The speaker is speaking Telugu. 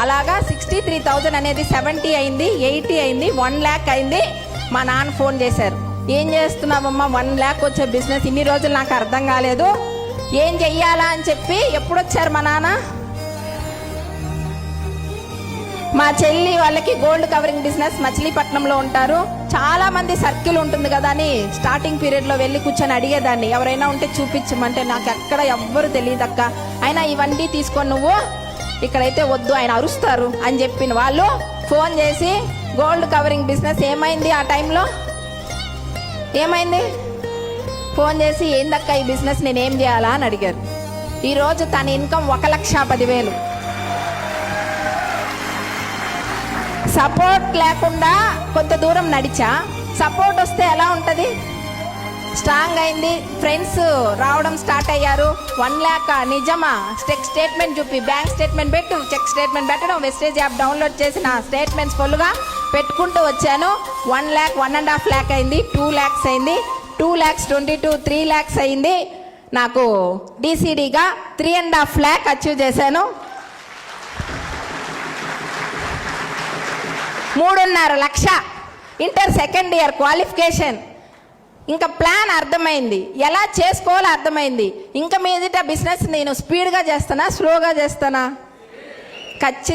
అలాగా 63,000 అనేది 70 అయింది, 80 అయింది, 1 lakh అయింది. మా నాన్న ఫోన్ చేశారు, ఏం చేస్తున్నావమ్మా, 1 lakh వచ్చే బిజినెస్ ఇన్ని రోజులు నాకు అర్థం కాలేదు, ఏం చెయ్యాలా అని చెప్పి. ఎప్పుడు వచ్చారు మా నాన్న? మా చెల్లి వాళ్ళకి గోల్డ్ కవరింగ్ బిజినెస్ మచిలీపట్నంలో ఉంటారు. చాలా మంది సర్కిల్ ఉంటుంది కదా అని స్టార్టింగ్ పీరియడ్లో వెళ్ళి కూర్చొని అడిగేదాన్ని, ఎవరైనా ఉంటే చూపించమంటే నాకు ఎక్కడ ఎవ్వరు తెలియదక్క, అయినా ఇవన్నీ తీసుకొని నువ్వు ఇక్కడైతే వద్దు, ఆయన అరుస్తారు అని చెప్పిన వాళ్ళు ఫోన్ చేసి గోల్డ్ కవరింగ్ బిజినెస్ ఏమైంది, ఆ టైంలో ఏమైంది, ఫోన్ చేసి ఏందక్క ఈ బిజినెస్ నేనేం చేయాలా అని అడిగారు. ఈరోజు తన ఇన్కమ్ 1,10,000. సపోర్ట్ లేకుండా కొంత దూరం నడిచా, సపోర్ట్ వస్తే ఎలా ఉంటుంది, స్ట్రాంగ్ అయింది. ఫ్రెండ్స్ రావడం స్టార్ట్ అయ్యారు. 1 lakh నిజమా, చెక్ స్టేట్మెంట్ చూపి, బ్యాంక్ స్టేట్మెంట్ పెట్టు, చెక్ స్టేట్మెంట్ పెట్టడం, వెస్టేజ్ యాప్ డౌన్లోడ్ చేసి నా స్టేట్మెంట్స్ ఫుల్గా పెట్టుకుంటూ వచ్చాను. 1 lakh, 1.5 lakh అయింది, 2 lakhs అయింది, 2 lakhs 22, 3 lakhs అయింది. నాకు డీసీడీగా 3.5 lakh అచీవ్ చేశాను. 3.5 లక్ష ఇంటర్ సెకండ్ ఇయర్ క్వాలిఫికేషన్. ఇంకా ప్లాన్ అర్థమైంది, ఎలా చేసుకోవాలో అర్థమైంది. ఇంకా మీదట బిజినెస్ నేను స్పీడ్గా చేస్తానా, స్లోగా చేస్తానా? ఖచ్చితంగా